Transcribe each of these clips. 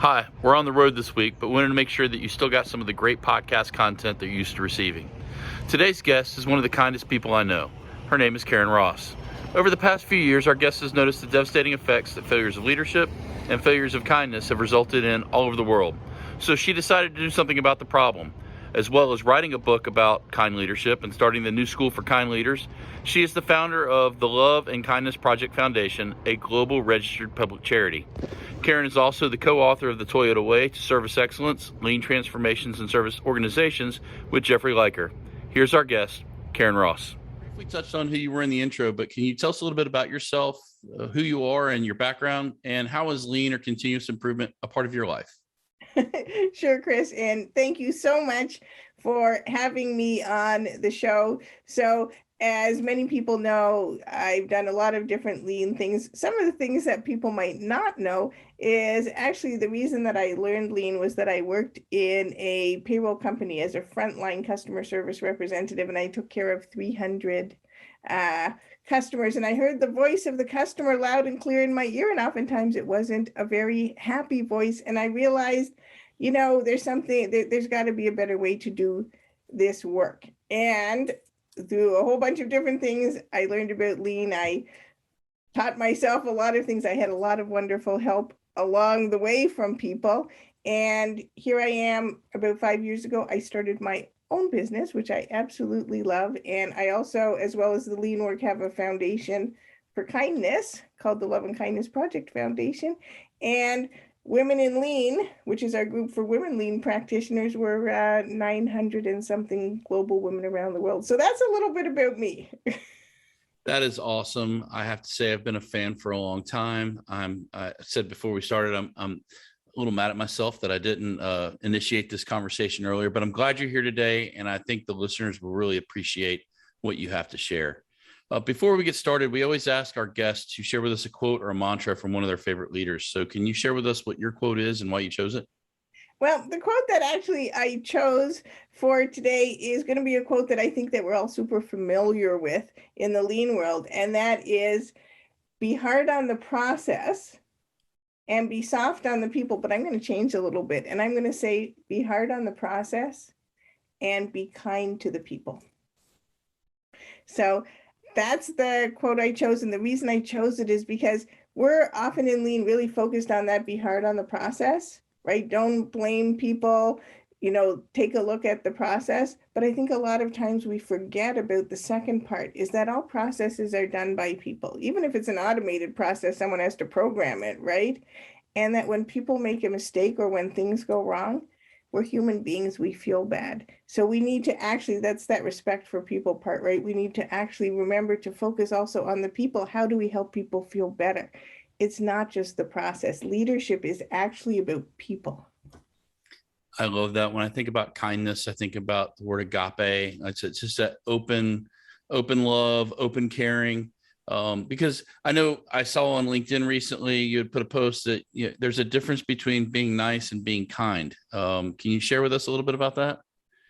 Hi, we're on the road this week, but wanted to make sure that you still got some of the great podcast content they're used to receiving. Today's guest is one of the kindest people I know. Her name is Karyn Ross. Over the past few years, our guest has noticed the devastating effects that failures of leadership and failures of kindness have resulted in all over the world. So she decided to do something about the problem. As well as writing a book about kind leadership and starting the new school for kind leaders, she is the founder of the Love and Kindness Project Foundation, a global registered public charity. Karyn is also the co-author of The Toyota Way to Service Excellence, Lean Transformations and Service Organizations with Jeffrey Liker. Here's our guest, Karyn Ross. We touched on who you were in the intro, but can you tell us a little bit about yourself, who you are and your background, and how is lean or continuous improvement a part of your life? Sure, Chris, and thank you so much for having me on the show. So, as many people know, I've done a lot of different lean things. Some of the things that people might not know is actually the reason that I learned lean was that I worked in a payroll company as a frontline customer service representative, and I took care of 300 customers, and I heard the voice of the customer loud and clear in my ear, and oftentimes it wasn't a very happy voice. And I realized, there's got to be a better way to do this work. And through a whole bunch of different things, I learned about lean. I taught myself a lot of things. I had a lot of wonderful help along the way from people. And here I am. About 5 years ago, I started my own business, which I absolutely love. And I also, as well as the lean work, have a foundation for kindness called the Love and Kindness Project Foundation. And Women in Lean, which is our group for women lean practitioners, we're 900 and something global women around the world. So that's a little bit about me. That is awesome. I have to say, I've been a fan for a long time. I said before we started, I'm a little mad at myself that I didn't initiate this conversation earlier, but I'm glad you're here today. And I think the listeners will really appreciate what you have to share. Before we get started, we always ask our guests to share with us a quote or a mantra from one of their favorite leaders. So can you share with us what your quote is and why you chose it? Well, the quote that actually I chose for today is going to be a quote that I think that we're all super familiar with in the lean world. And that is, be hard on the process and be soft on the people. But I'm going to change a little bit. And I'm going to say, be hard on the process and be kind to the people. So that's the quote I chose. And the reason I chose it is because we're often in lean really focused on that, be hard on the process, right? Don't blame people, take a look at the process. But I think a lot of times we forget about the second part, is that all processes are done by people. Even if it's an automated process, someone has to program it, right? And that when people make a mistake or when things go wrong, we're human beings, we feel bad. So we need to actually, that's that respect for people part, right? We need to actually remember to focus also on the people. How do we help people feel better? It's not just the process. Leadership is actually about people. I love that. When I think about kindness, I think about the word agape. It's just that open love, open caring. Because I know I saw on LinkedIn recently, you had put a post that there's a difference between being nice and being kind. Can you share with us a little bit about that?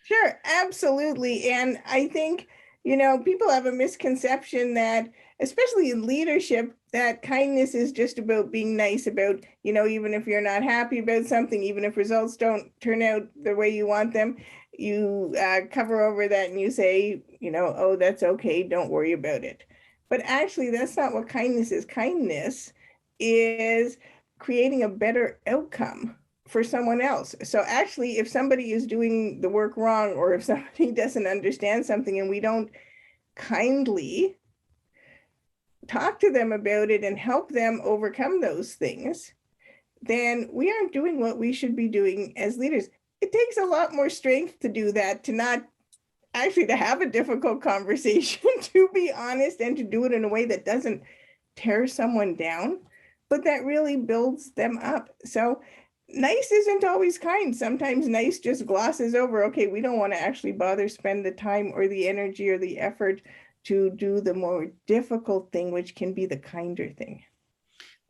Sure, absolutely. And I think, people have a misconception that, especially in leadership, that kindness is just about being nice, about, even if you're not happy about something, even if results don't turn out the way you want them, you cover over that and you say, oh, that's okay, don't worry about it. But actually, that's not what kindness is. Kindness is creating a better outcome for someone else. So actually, if somebody is doing the work wrong, or if somebody doesn't understand something and we don't kindly talk to them about it and help them overcome those things, then we aren't doing what we should be doing as leaders. It takes a lot more strength to do that, to not actually to have a difficult conversation, to be honest, and to do it in a way that doesn't tear someone down, but that really builds them up. So nice isn't always kind. Sometimes nice just glosses over, okay, we don't want to actually bother spend the time or the energy or the effort to do the more difficult thing, which can be the kinder thing.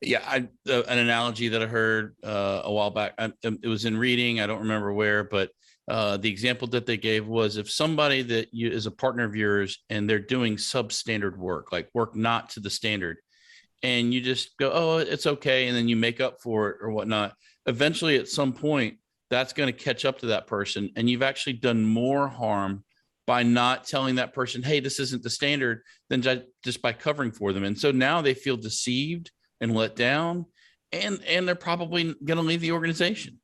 Yeah, an analogy that I heard a while back, it was in reading, I don't remember where, but the example that they gave was, if somebody that is a partner of yours and they're doing substandard work, like work not to the standard, and you just go, oh, it's okay. And then you make up for it or whatnot. Eventually, at some point, that's going to catch up to that person. And you've actually done more harm by not telling that person, hey, this isn't the standard, than just by covering for them. And so now they feel deceived and let down, and they're probably going to leave the organization.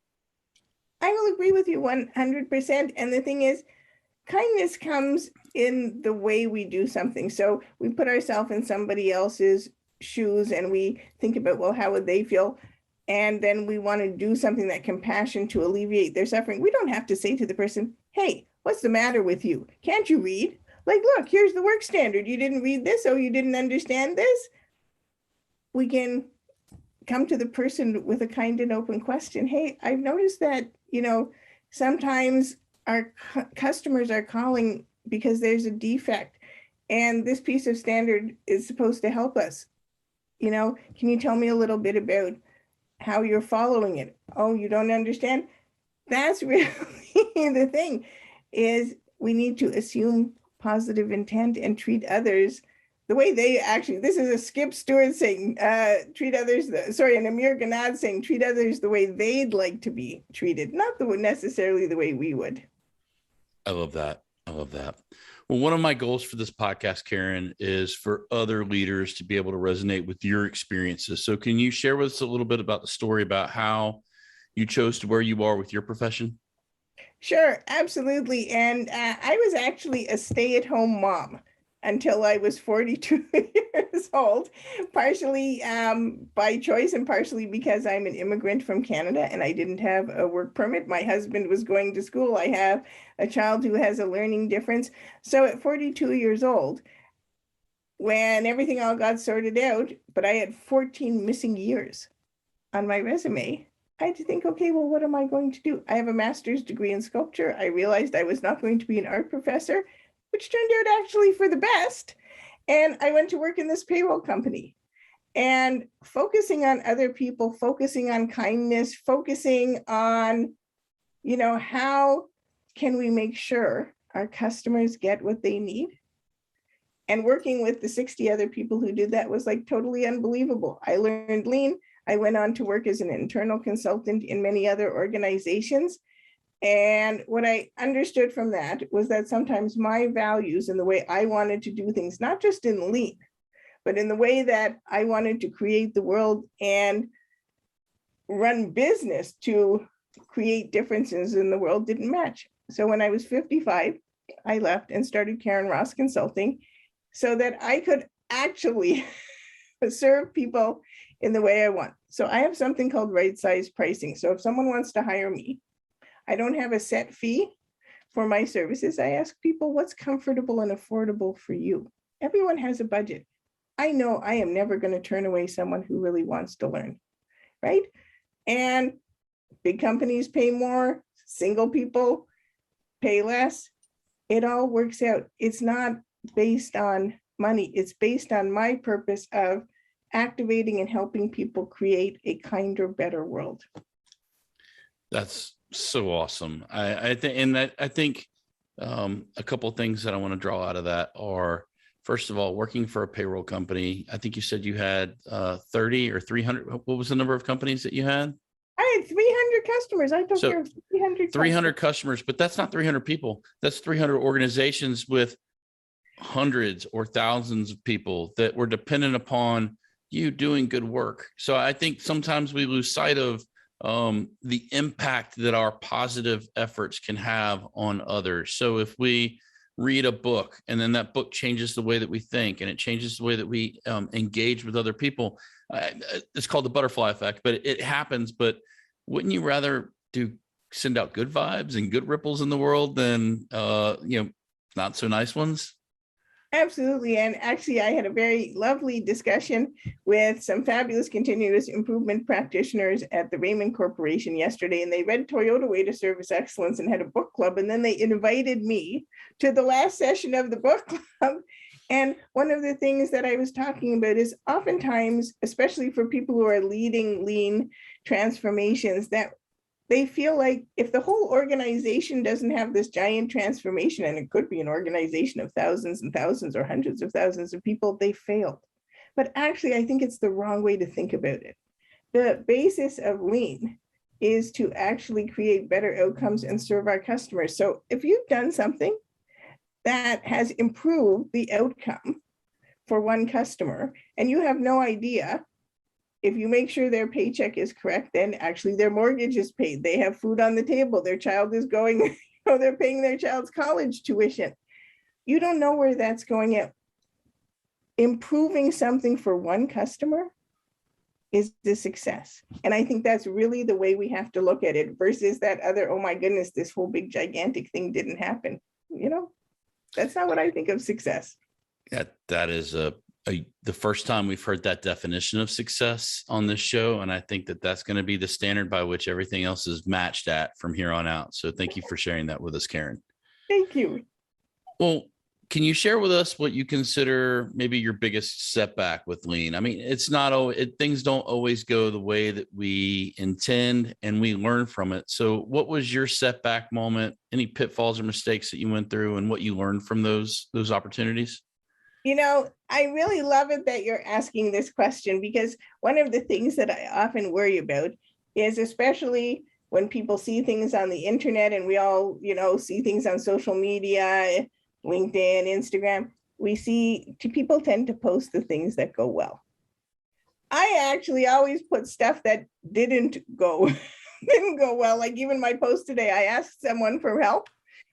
I will agree with you 100%. And the thing is, kindness comes in the way we do something. So we put ourselves in somebody else's shoes and we think about, well, how would they feel? And then we want to do something that compassion to alleviate their suffering. We don't have to say to the person, hey, what's the matter with you? Can't you read? Like, look, here's the work standard. You didn't read this. Oh, you didn't understand this. We can come to the person with a kind and open question. Hey, I've noticed that, sometimes our customers are calling because there's a defect and this piece of standard is supposed to help us. Can you tell me a little bit about how you're following it? Oh, you don't understand? That's really the thing, is we need to assume positive intent and treat others the way they actually, this is a Skip Stewart saying, an Amir Ganad saying, treat others the way they'd like to be treated, not necessarily the way we would. I love that. I love that. Well, one of my goals for this podcast, Karyn, is for other leaders to be able to resonate with your experiences. So can you share with us a little bit about the story about how you chose to where you are with your profession? Sure, absolutely. And I was actually a stay-at-home mom until I was 42 years old, partially by choice and partially because I'm an immigrant from Canada and I didn't have a work permit. My husband was going to school. I have a child who has a learning difference. So at 42 years old, when everything all got sorted out, but I had 14 missing years on my resume, I had to think, okay, well, what am I going to do? I have a master's degree in sculpture. I realized I was not going to be an art professor, which turned out actually for the best. And I went to work in this payroll company and focusing on other people, focusing on kindness, focusing on, how can we make sure our customers get what they need? And working with the 60 other people who did that was like totally unbelievable. I learned lean. I went on to work as an internal consultant in many other organizations. And what I understood from that was that sometimes my values and the way I wanted to do things, not just in lean, but in the way that I wanted to create the world and run business to create differences in the world, didn't match. So when I was 55, I left and started Karyn Ross Consulting so that I could actually serve people in the way I want. So I have something called right size pricing. So if someone wants to hire me, I don't have a set fee for my services. I ask people what's comfortable and affordable for you. Everyone has a budget. I know I am never going to turn away someone who really wants to learn, right? And big companies pay more, single people pay less. It all works out. It's not based on money. It's based on my purpose of activating and helping people create a kinder, better world. That's so awesome. I think a couple of things that I want to draw out of that are, first of all, working for a payroll company. I think you said you had 30 or 300. What was the number of companies that you had? I had 300 customers. I took care of 300 customers, but that's not 300 people. That's 300 organizations with hundreds or thousands of people that were dependent upon you doing good work. So I think sometimes we lose sight of the impact that our positive efforts can have on others. So if we read a book and then that book changes the way that we think and it changes the way that we engage with other people, it's called the butterfly effect, but it happens. But wouldn't you rather send out good vibes and good ripples in the world than not so nice ones? Absolutely. And actually, I had a very lovely discussion with some fabulous continuous improvement practitioners at the Raymond Corporation yesterday, and they read Toyota Way to Service Excellence and had a book club. And then they invited me to the last session of the book club. And one of the things that I was talking about is oftentimes, especially for people who are leading lean transformations, that they feel like if the whole organization doesn't have this giant transformation, and it could be an organization of thousands and thousands or hundreds of thousands of people, they failed. But actually, I think it's the wrong way to think about it. The basis of lean is to actually create better outcomes and serve our customers. So if you've done something that has improved the outcome for one customer and you have no idea, if you make sure their paycheck is correct, then actually their mortgage is paid, they have food on the table, their child is going, they're paying their child's college tuition. You don't know where that's going out. Improving something for one customer is the success. And I think that's really the way we have to look at it versus that other, oh my goodness, this whole big gigantic thing didn't happen. That's not what I think of success. Yeah, that is the first time we've heard that definition of success on this show. And I think that that's going to be the standard by which everything else is matched at from here on out. So thank you for sharing that with us, Karyn. Thank you. Well, can you share with us what you consider maybe your biggest setback with lean? I mean, things don't always go the way that we intend and we learn from it. So what was your setback moment? Any pitfalls or mistakes that you went through and what you learned from those opportunities? I really love it that you're asking this question, because one of the things that I often worry about is, especially when people see things on the internet and we all, see things on social media, LinkedIn, Instagram, people tend to post the things that go well. I actually always put stuff that didn't go well. Like even my post today, I asked someone for help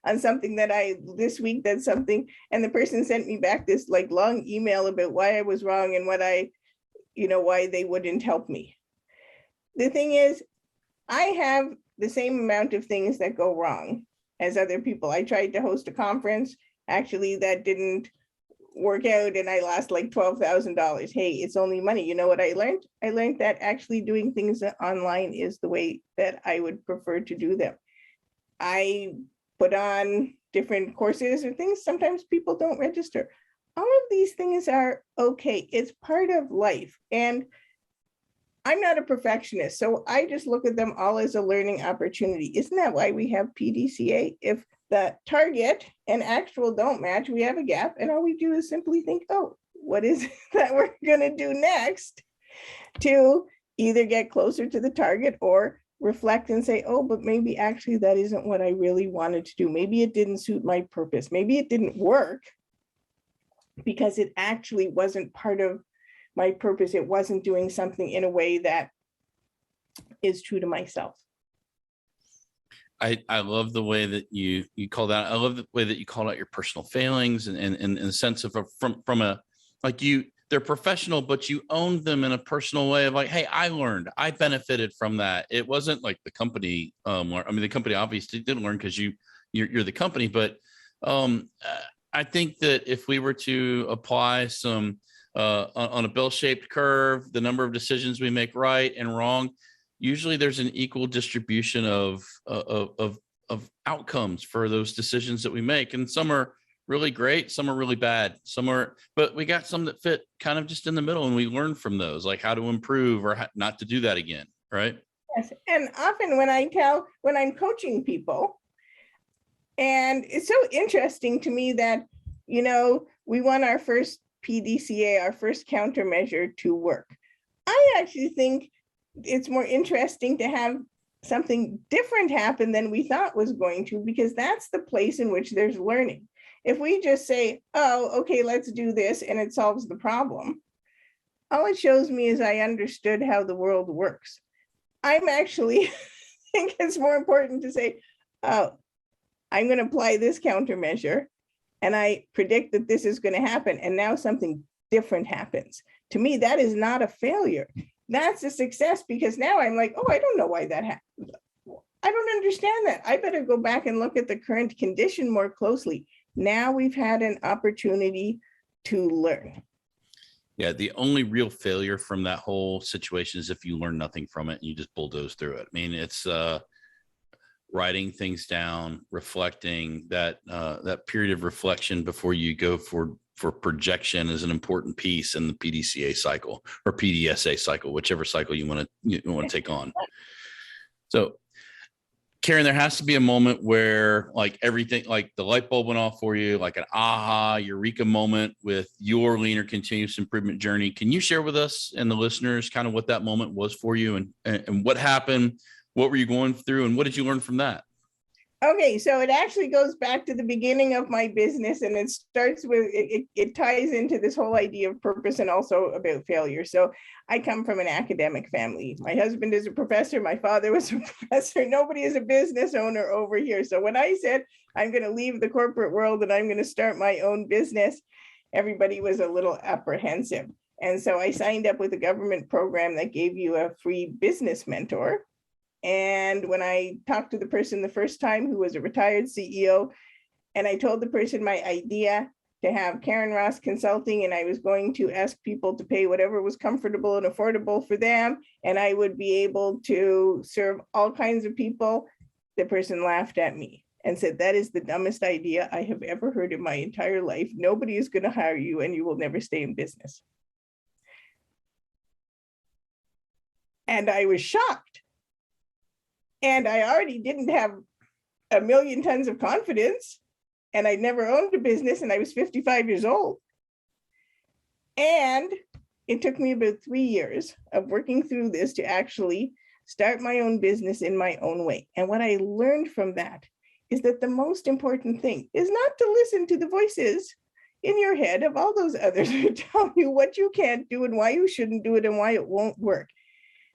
on something that this week did something, and the person sent me back this like long email about why I was wrong and why they wouldn't help me. The thing is, I have the same amount of things that go wrong as other people. I tried to host a conference. Actually, that didn't work out and I lost like $12,000. Hey, it's only money. You know what I learned? I learned that actually doing things online is the way that I would prefer to do them. I put on different courses or things. Sometimes people don't register. All of these things are okay. It's part of life. And I'm not a perfectionist, so I just look at them all as a learning opportunity. Isn't that why we have PDCA? If the target and actual don't match, we have a gap, and all we do is simply think, oh, what is it that we're going to do next to either get closer to the target or reflect and say, oh, but maybe actually that isn't what I really wanted to do. Maybe it didn't suit my purpose. Maybe it didn't work because it actually wasn't part of my purpose. It wasn't doing something in a way that is true to myself. I love the way that you called out. I love the way that you called out your personal failings and in the sense of they're professional, but you owned them in a personal way of like, hey, I learned, I benefited from that. It wasn't like the company. The company obviously didn't learn because you're the company, but I think that if we were to apply some on a bell-shaped curve, the number of decisions we make right and wrong, usually there's an equal distribution of outcomes for those decisions that we make. And some are really great, some are really bad, but we got some that fit kind of just in the middle, and we learn from those, like how to improve or not to do that again, right? Yes, and often when I'm coaching people, and it's so interesting to me that, we want our first PDCA, our first countermeasure to work. I actually think it's more interesting to have something different happen than we thought was going to, because that's the place in which there's learning. If we just say, oh, okay, let's do this, and it solves the problem, all it shows me is I understood how the world works. I'm actually think it's more important to say, oh, I'm going to apply this countermeasure, and I predict that this is going to happen, and now something different happens. To me, that is not a failure. That's a success, because now I'm like, oh, I don't know why that happened. I don't understand that. I better go back and look at the current condition more closely. Now we've had an opportunity to learn. Yeah, the only real failure from that whole situation is if you learn nothing from it and you just bulldoze through it. I mean, it's writing things down, reflecting. That period of reflection before you go for projection is an important piece in the PDCA cycle or PDSA cycle, whichever cycle you want to take on. So, Karyn, there has to be a moment where like everything, like the light bulb went off for you, like an aha, Eureka moment with your leaner continuous improvement journey. Can you share with us and the listeners kind of what that moment was for you and what happened? What were you going through and what did you learn from that? Okay, so it actually goes back to the beginning of my business, and it starts with it ties into this whole idea of purpose and also about failure. So I come from an academic family. My husband is a professor, my father was a professor, nobody is a business owner over here. So when I said I'm going to leave the corporate world and I'm going to start my own business, everybody was a little apprehensive. And so I signed up with a government program that gave you a free business mentor. And when I talked to the person the first time, who was a retired CEO, and I told the person my idea to have Karyn Ross Consulting, and I was going to ask people to pay whatever was comfortable and affordable for them, and I would be able to serve all kinds of people, the person laughed at me and said, "That is the dumbest idea I have ever heard in my entire life. Nobody is going to hire you and you will never stay in business." And I was shocked. And I already didn't have a million tons of confidence, and I'd never owned a business, and I was 55 years old. And it took me about 3 years of working through this to actually start my own business in my own way. And what I learned from that is that the most important thing is not to listen to the voices in your head of all those others who tell you what you can't do and why you shouldn't do it and why it won't work,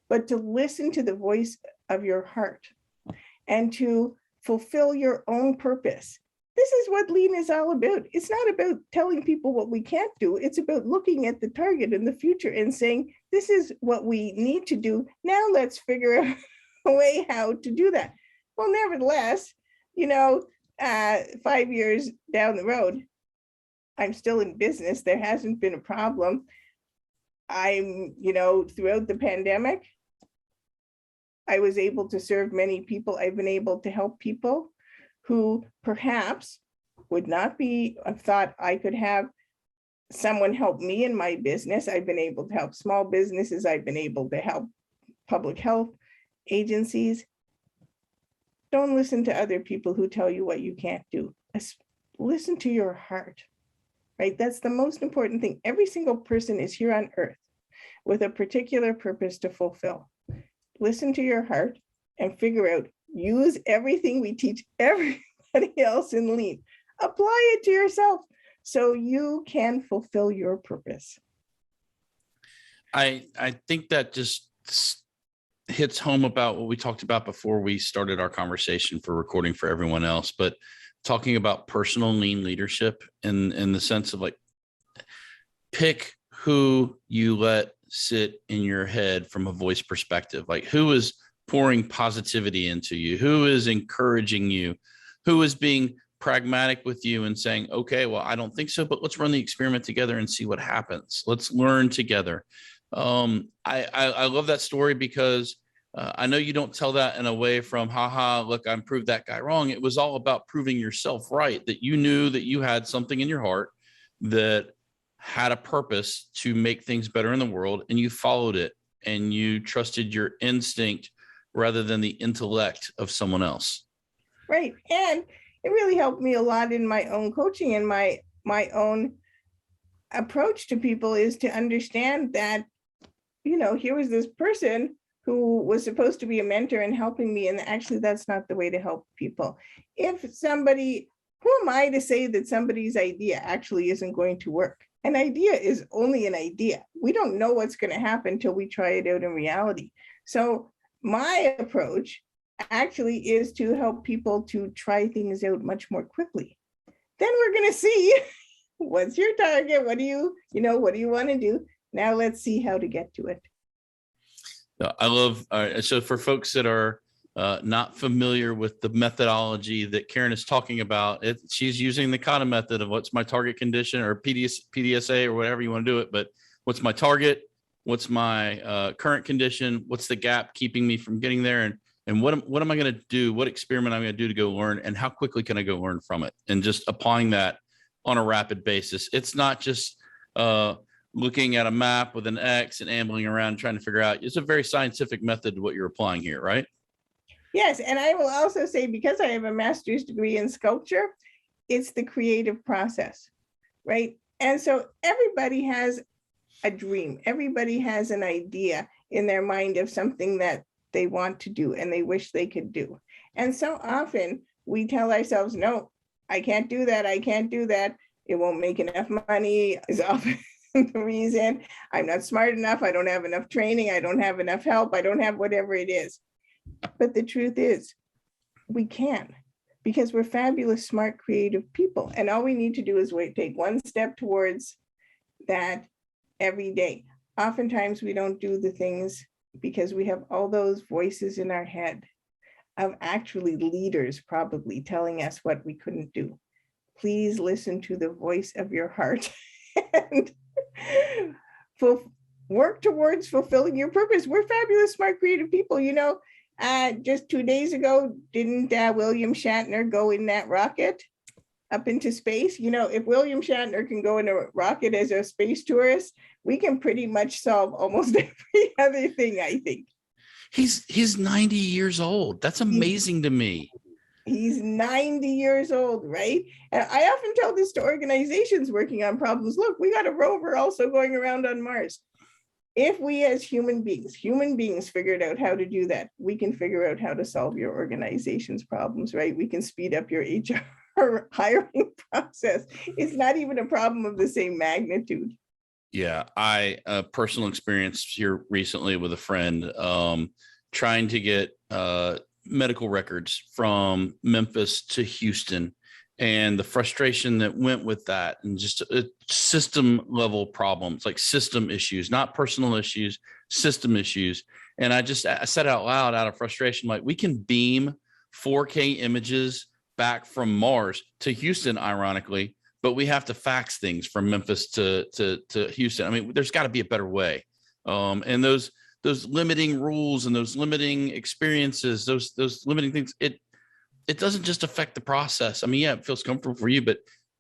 but to listen to the voice of your heart and to fulfill your own purpose. This is what lean is all about. It's not about telling people what we can't do. It's about looking at the target in the future and saying, this is what we need to do. Now let's figure out a way how to do that. Well, nevertheless, 5 years down the road, I'm still in business. There hasn't been a problem. Throughout the pandemic, I was able to serve many people. I've been able to help people who perhaps would not have thought I could have someone help me in my business. I've been able to help small businesses. I've been able to help public health agencies. Don't listen to other people who tell you what you can't do. Listen to your heart, right? That's the most important thing. Every single person is here on earth with a particular purpose to fulfill. Listen to your heart and figure out, use everything we teach everybody else in lean. Apply it to yourself so you can fulfill your purpose. I think that just hits home about what we talked about before we started our conversation for recording for everyone else, but talking about personal lean leadership in the sense of like, pick who you let sit in your head from a voice perspective, like who is pouring positivity into you, who is encouraging you, who is being pragmatic with you and saying, okay, well, I don't think so, but let's run the experiment together and see what happens. Let's learn together. I love that story because I know you don't tell that in a way from, haha, look, I proved that guy wrong. It was all about proving yourself right, that you knew that you had something in your heart that had a purpose to make things better in the world, and you followed it and you trusted your instinct rather than the intellect of someone else. Right. And it really helped me a lot in my own coaching and my own approach to people is to understand that, here was this person who was supposed to be a mentor and helping me, and actually that's not the way to help people. Who am I to say that somebody's idea actually isn't going to work? An idea is only an idea. We don't know what's going to happen until we try it out in reality. So my approach actually is to help people to try things out much more quickly. Then we're going to see what's your target? What do you want to do? Now let's see how to get to it. I love, so for folks that are not familiar with the methodology that Karyn is talking about, she's using the Kata method of what's my target condition or PDSA or whatever you want to do it. But what's my target? What's my current condition? What's the gap keeping me from getting there? And what am I going to do? What experiment I'm going to do to go learn? And how quickly can I go learn from it? And just applying that on a rapid basis. It's not just looking at a map with an X and ambling around trying to figure out. It's a very scientific method to what you're applying here, right? Yes, and I will also say, because I have a master's degree in sculpture, it's the creative process, right? And so everybody has a dream. Everybody has an idea in their mind of something that they want to do and they wish they could do. And so often we tell ourselves, no, I can't do that. I can't do that. It won't make enough money is often the reason. I'm not smart enough. I don't have enough training. I don't have enough help. I don't have whatever it is. But the truth is, we can, because we're fabulous, smart, creative people. And all we need to do is take one step towards that every day. Oftentimes we don't do the things because we have all those voices in our head of actually leaders probably telling us what we couldn't do. Please listen to the voice of your heart and work towards fulfilling your purpose. We're fabulous, smart, creative people. Just 2 days ago, didn't William Shatner go in that rocket up into space? If William Shatner can go in a rocket as a space tourist, we can pretty much solve almost every other thing, I think. He's 90 years old. That's amazing to me. He's 90 years old, right? And I often tell this to organizations working on problems. Look, we got a rover also going around on Mars. If we as human beings figured out how to do that, we can figure out how to solve your organization's problems, right? We can speed up your HR hiring process. It's not even a problem of the same magnitude. Yeah, I personal experience here recently with a friend trying to get medical records from Memphis to Houston, and the frustration that went with that, and just system level problems, like system issues, not personal issues, system issues. And I said out loud, out of frustration, like, we can beam 4K images back from Mars to Houston, ironically, but we have to fax things from Memphis to Houston. I mean, there's got to be a better way. And those limiting rules and those limiting experiences, those limiting things, it doesn't just affect the process. I mean, yeah, it feels comfortable for you, but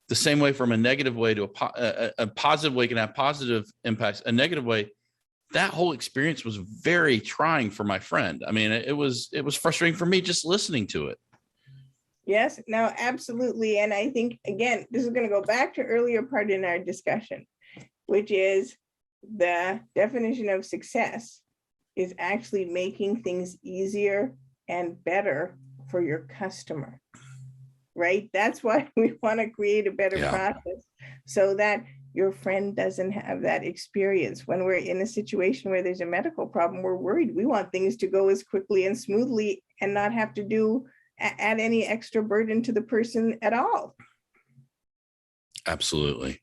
the same way, from a negative way to a positive way can have positive impacts. A negative way, that whole experience was very trying for my friend. I mean, it was frustrating for me just listening to it. Yes, no, absolutely. And I think, again, this is going to go back to earlier part in our discussion, which is the definition of success is actually making things easier and better for your customer, right? That's why we want to create a better process, so that your friend doesn't have that experience. When we're in a situation where there's a medical problem, we're worried. We want things to go as quickly and smoothly and not have to add any extra burden to the person at all. Absolutely.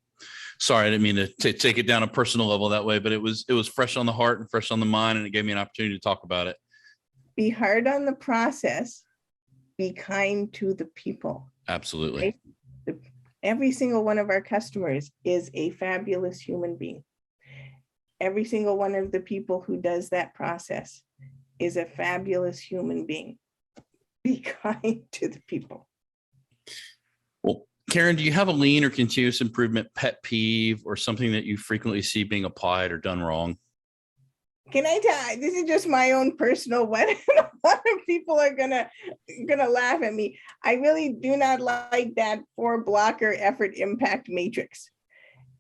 Sorry, I didn't mean to take it down a personal level that way, but it was fresh on the heart and fresh on the mind, and it gave me an opportunity to talk about it. Be hard on the process. Be kind to the people. Absolutely. Right? Every single one of our customers is a fabulous human being. Every single one of the people who does that process is a fabulous human being. Be kind to the people. Well, Karyn, do you have a lean or continuous improvement pet peeve, or something that you frequently see being applied or done wrong? Can I tell you, this is just my own personal one. A lot of people are gonna laugh at me. I really do not like that 4-blocker effort impact matrix.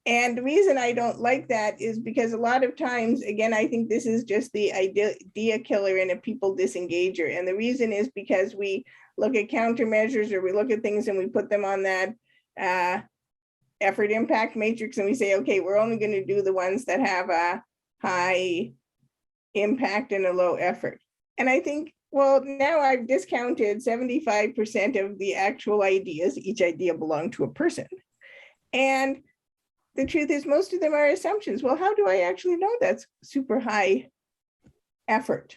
And the reason I don't like that is because a lot of times, again, I think this is just the idea killer and a people disengager. And the reason is because we look at countermeasures, or we look at things and we put them on that effort impact matrix, and we say, okay, we're only going to do the ones that have a high impact and a low effort. And I think, well, now I've discounted 75% of the actual ideas. Each idea belonged to a person. And the truth is, most of them are assumptions. Well, how do I actually know that's super high effort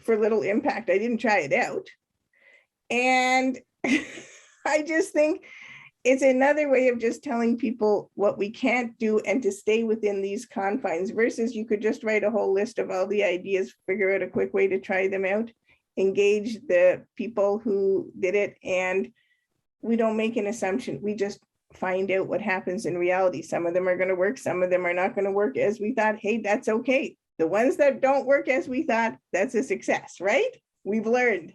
for little impact? I didn't try it out. And I just think it's another way of just telling people what we can't do and to stay within these confines, versus you could just write a whole list of all the ideas, figure out a quick way to try them out, engage the people who did it, and we don't make an assumption. We just find out what happens in reality. Some of them are going to work, some of them are not going to work as we thought. Hey, that's okay. The ones that don't work as we thought, that's a success, right? We've learned.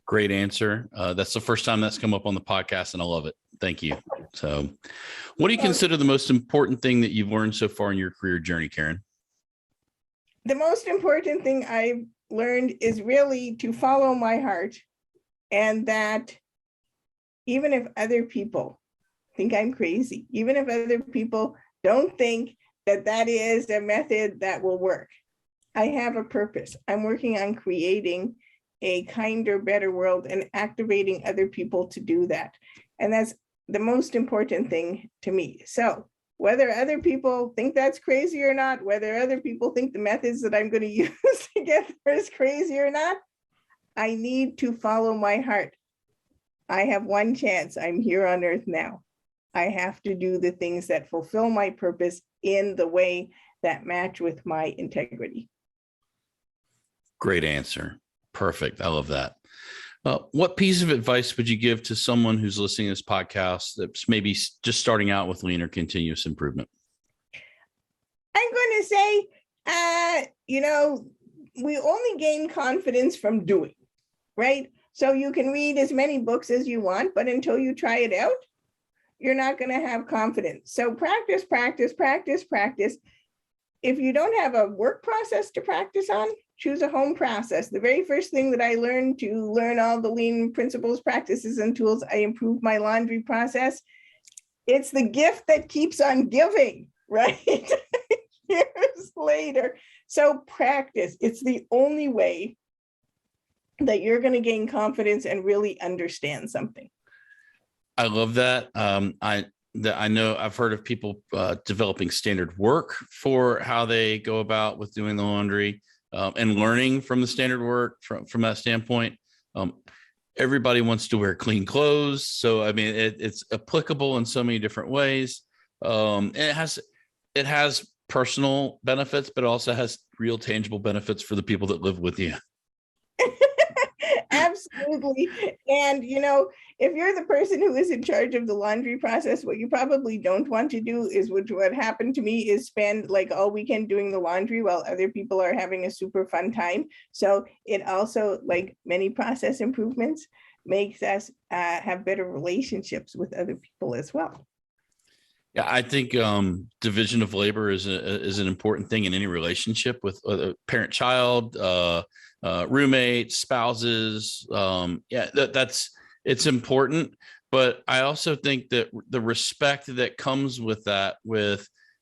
Great answer. That's the first time that's come up on the podcast, and I love it. Thank you. So, what do you consider the most important thing that you've learned so far in your career journey, Karyn? The most important thing I've learned is really to follow my heart, and that even if other people think I'm crazy, even if other people don't think that that is a method that will work, I have a purpose. I'm working on creating a kinder, better world and activating other people to do that. And that's the most important thing to me. So whether other people think that's crazy or not, whether other people think the methods that I'm going to use to get there is crazy or not, I need to follow my heart. I have one chance. I'm here on earth now. I have to do the things that fulfill my purpose in the way that match with my integrity. Great answer. Perfect. I love that. What piece of advice would you give to someone who's listening to this podcast that's maybe just starting out with lean or continuous improvement? I'm going to say, we only gain confidence from doing, right? So you can read as many books as you want, but until you try it out, you're not going to have confidence. So practice, practice, practice, practice. If you don't have a work process to practice on, choose a home process. The very first thing that I learned to learn all the lean principles, practices, and tools, I improved my laundry process. It's the gift that keeps on giving, right? Years later. So practice. It's the only way that you're going to gain confidence and really understand something. I love that. I know I've heard of people developing standard work for how they go about with doing the laundry. And learning from the standard work from that standpoint. Everybody wants to wear clean clothes. So, I mean, it's applicable in so many different ways. And it has personal benefits, but also has real tangible benefits for the people that live with you. Absolutely. And, if you're the person who is in charge of the laundry process, what you probably don't want to do is what happened to me is spend like all weekend doing the laundry while other people are having a super fun time. So it also, like many process improvements, makes us have better relationships with other people as well. Yeah, I think division of labor is an important thing in any relationship with a parent-child, roommates, spouses. It's important, but I also think that the respect that comes with that,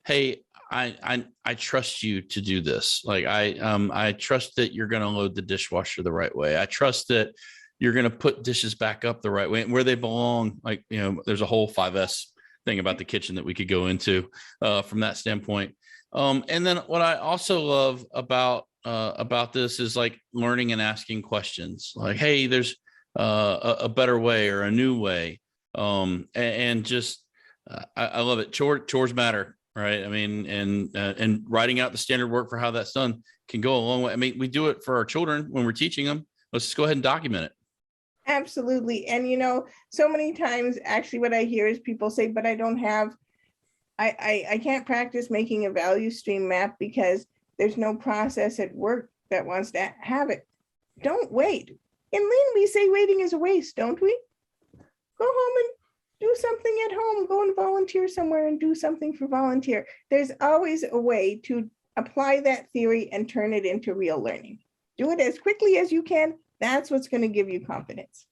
hey, I trust you to do this. Like I trust that you're going to load the dishwasher the right way. I trust that you're going to put dishes back up the right way and where they belong. Like, there's a whole 5S thing about the kitchen that we could go into from that standpoint. And then what I also love about this is like learning and asking questions like, hey, there's a better way or a new way. And just, I love it. Chores matter, right? I mean, and writing out the standard work for how that's done can go a long way. I mean, we do it for our children when we're teaching them. Let's just go ahead and document it. Absolutely. And, so many times actually what I hear is people say, but I don't have, I can't practice making a value stream map because there's no process at work that wants to have it. Don't wait. In Lean, we say waiting is a waste, don't we? Go home and do something at home. Go and volunteer somewhere and do something for volunteer. There's always a way to apply that theory and turn it into real learning. Do it as quickly as you can. That's what's going to give you confidence.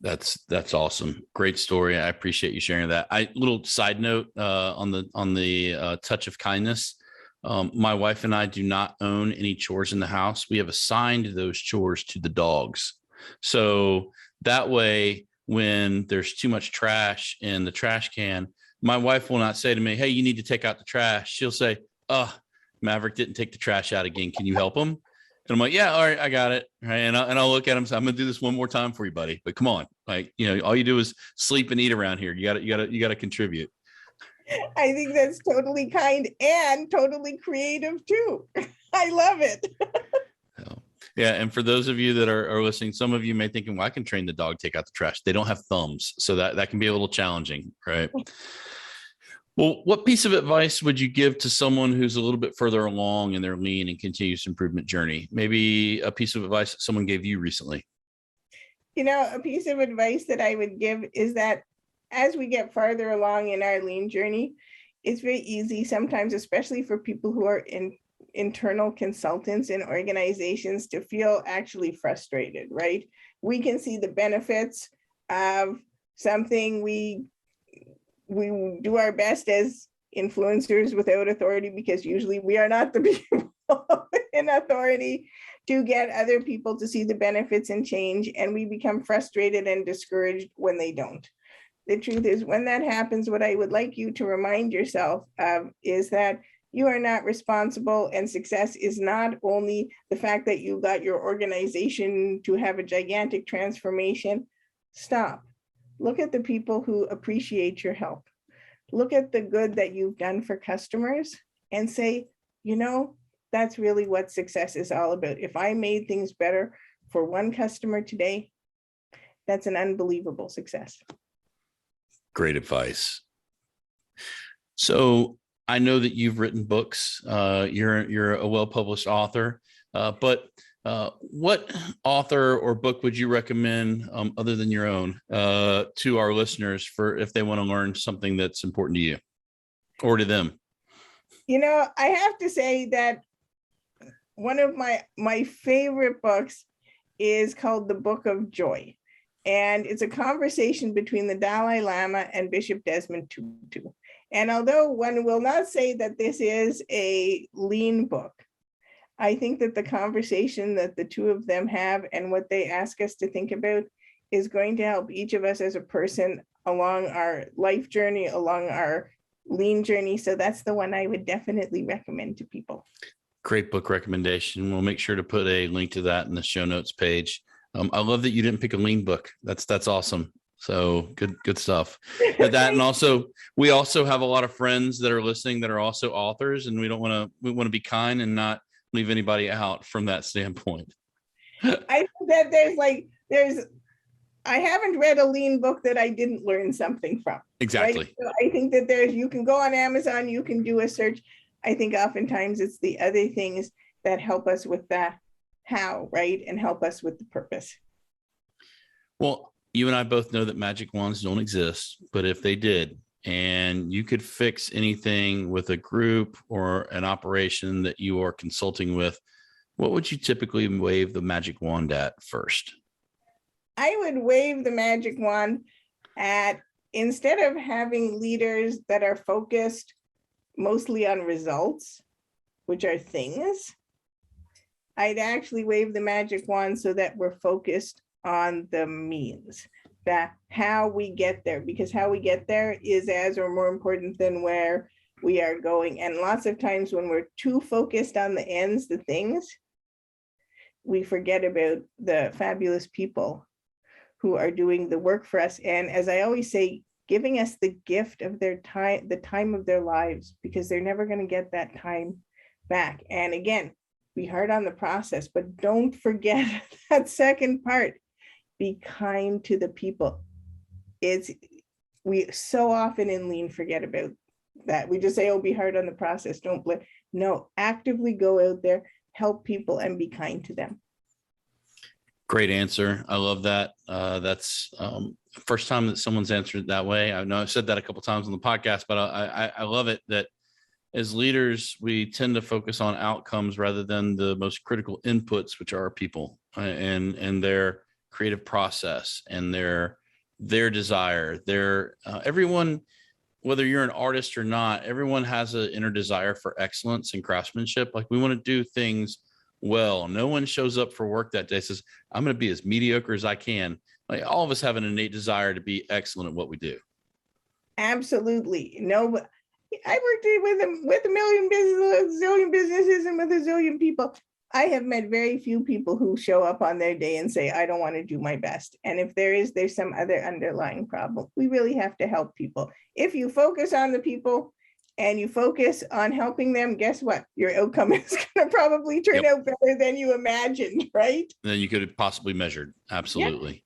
That's awesome. Great story. I appreciate you sharing that. Little side note on the touch of kindness. My wife and I do not own any chores in the house. We have assigned those chores to the dogs. So that way, when there's too much trash in the trash can, my wife will not say to me, hey, you need to take out the trash. She'll say, Maverick didn't take the trash out again. Can you help him? And I'm like, yeah, all right, I got it. Right. And I'll look at him and say, I'm going to do this one more time for you, buddy. But come on, like, all you do is sleep and eat around here. You got to contribute. I think that's totally kind and totally creative too. I love it. Yeah. And for those of you that are listening, some of you may think, well, I can train the dog to take out the trash. They don't have thumbs. So that can be a little challenging. Right. Well, what piece of advice would you give to someone who's a little bit further along in their lean and continuous improvement journey? Maybe a piece of advice that someone gave you recently. A piece of advice that I would give is that as we get farther along in our lean journey, it's very easy sometimes, especially for people who are internal consultants in organizations, to feel actually frustrated, right? We can see the benefits of something. We do our best as influencers without authority, because usually we are not the people in authority to get other people to see the benefits and change, and we become frustrated and discouraged when they don't. The truth is, when that happens, what I would like you to remind yourself of is that you are not responsible, and success is not only the fact that you got your organization to have a gigantic transformation. Stop. Look at the people who appreciate your help. Look at the good that you've done for customers and say, that's really what success is all about. If I made things better for one customer today, that's an unbelievable success. Great advice. So I know that you've written books. You're a well-published author, but what author or book would you recommend, other than your own, to our listeners for if they want to learn something that's important to you or to them? I have to say that one of my favorite books is called The Book of Joy. And it's a conversation between the Dalai Lama and Bishop Desmond Tutu. And although one will not say that this is a lean book, I think that the conversation that the two of them have and what they ask us to think about is going to help each of us as a person along our life journey, along our lean journey. So that's the one I would definitely recommend to people. Great book recommendation. We'll make sure to put a link to that in the show notes page. I love that you didn't pick a lean book. That's awesome. So good stuff. That, and also we also have a lot of friends that are listening that are also authors, and we want to be kind and not leave anybody out from that standpoint. I think that I haven't read a lean book that I didn't learn something from. Exactly. Right? So I think that you can go on Amazon, you can do a search. I think oftentimes it's the other things that help us with the how, right? And help us with the purpose. Well, you and I both know that magic wands don't exist, but if they did, and you could fix anything with a group or an operation that you are consulting with, what would you typically wave the magic wand at first? I would wave the magic wand at, instead of having leaders that are focused mostly on results, which are things, I'd actually wave the magic wand so that we're focused on the means, that how we get there, because how we get there is as or more important than where we are going. And lots of times when we're too focused on the ends, the things, we forget about the fabulous people who are doing the work for us. And as I always say, giving us the gift of their time, the time of their lives, because they're never going to get that time back. And again, be hard on the process, but don't forget that second part. Be kind to the people. We so often in lean forget about that. We just say, oh, be hard on the process. Don't blame. No, actively go out there, help people, and be kind to them. Great answer. I love that. That's first time that someone's answered it that way. I know I've said that a couple of times on the podcast, but I love it that as leaders, we tend to focus on outcomes rather than the most critical inputs, which are our people and their creative process and their desire. Everyone, whether you're an artist or not, everyone has an inner desire for excellence and craftsmanship. Like, we want to do things well. No one shows up for work that day says, I'm going to be as mediocre as I can. Like, all of us have an innate desire to be excellent at what we do. Absolutely. No, but I worked with a million businesses, a zillion businesses, and with a zillion people. I have met very few people who show up on their day and say, I don't want to do my best. And if there's some other underlying problem. We really have to help people. If you focus on the people and you focus on helping them, guess what? Your outcome is going to probably turn out better than you imagined, right? Than you could have possibly measured. Absolutely. Yep.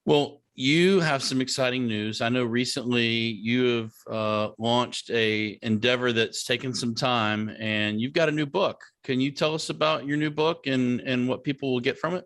Well, you have some exciting news. I know recently you have launched a endeavor that's taken some time, and you've got a new book. Can you tell us about your new book and what people will get from it?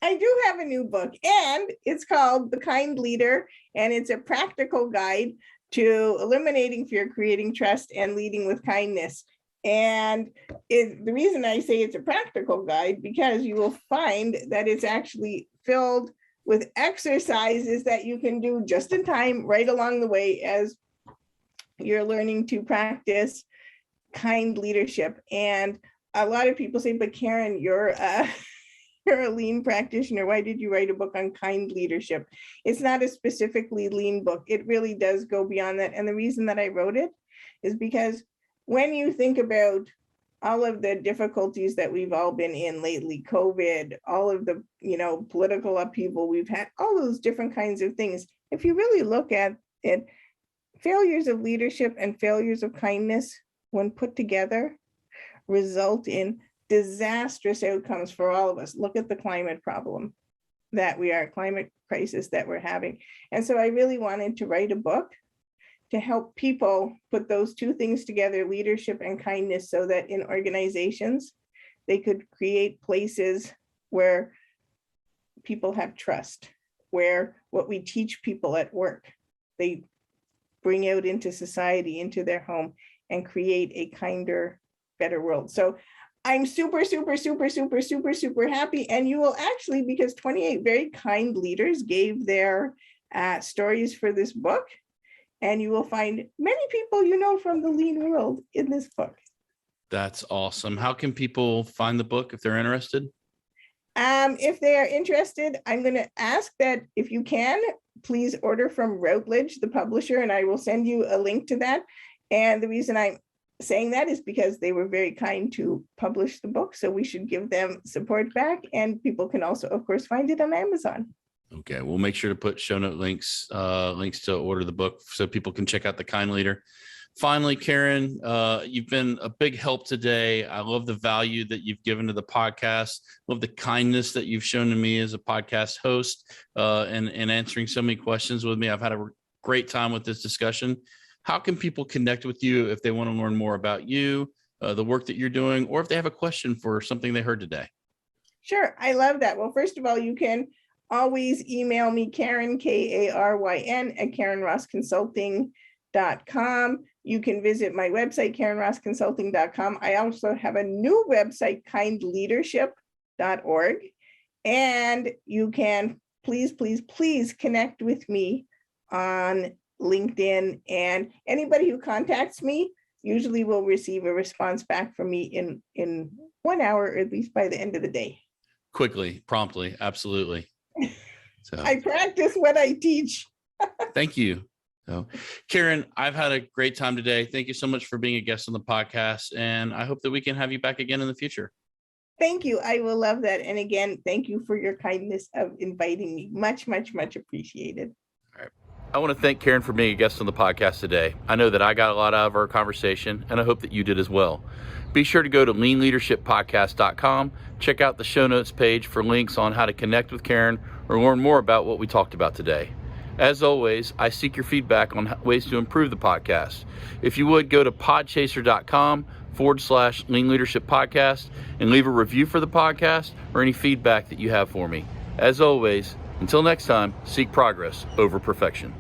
I do have a new book, and it's called The Kind Leader, and it's a practical guide to eliminating fear, creating trust, and leading with kindness. And the reason I say it's a practical guide, because you will find that it's actually filled with exercises that you can do just in time, right along the way, as you're learning to practice kind leadership. And a lot of people say, but Karyn, you're a lean practitioner. Why did you write a book on kind leadership? It's not a specifically lean book. It really does go beyond that. And the reason that I wrote it is because when you think about all of the difficulties that we've all been in lately, COVID, all of the, political upheaval we've had, all those different kinds of things, if you really look at it, failures of leadership and failures of kindness, when put together, result in disastrous outcomes for all of us. Look at the climate problem climate crisis that we're having. And so I really wanted to write a book to help people put those two things together, leadership and kindness, so that in organizations, they could create places where people have trust, where what we teach people at work, they bring out into society, into their home, and create a kinder, better world. So I'm super, super, super, super, super, super happy. And you will actually, because 28 very kind leaders gave their stories for this book, and you will find many people from the lean world in this book. That's awesome. How can people find the book if they're interested? If they are interested, I'm going to ask that if you can, please order from Routledge, the publisher, and I will send you a link to that. And the reason I'm saying that is because they were very kind to publish the book, so we should give them support back. And people can also, of course, find it on Amazon. Okay, we'll make sure to put show note links to order the book so people can check out The Kind Leader. Finally, Karyn, you've been a big help today. I love the value that you've given to the podcast. Love the kindness that you've shown to me as a podcast host, and answering so many questions with me. I've had a great time with this discussion. How can people connect with you if they want to learn more about you, the work that you're doing, or if they have a question for something they heard today? Sure, I love that. Well, first of all, you can always email me, Karyn, Karyn, at KarynRossConsulting.com. You can visit my website, KarynRossConsulting.com. I also have a new website, kindleadership.org. And you can please connect with me on LinkedIn. And anybody who contacts me usually will receive a response back from me in 1 hour, or at least by the end of the day. Quickly, promptly, absolutely. So I practice what I teach. Thank you. So, Karyn, I've had a great time today. Thank you so much for being a guest on the podcast, and I hope that we can have you back again in the future. Thank you. I will love that. And again, thank you for your kindness of inviting me. Much, much, much appreciated. All right. I want to thank Karyn for being a guest on the podcast today. I know that I got a lot out of our conversation, and I hope that you did as well. Be sure to go to leanleadershippodcast.com, check out the show notes page for links on how to connect with Karyn or learn more about what we talked about today. As always, I seek your feedback on ways to improve the podcast. If you would, go to podchaser.com/Lean Leadership Podcast and leave a review for the podcast or any feedback that you have for me. As always, until next time, seek progress over perfection.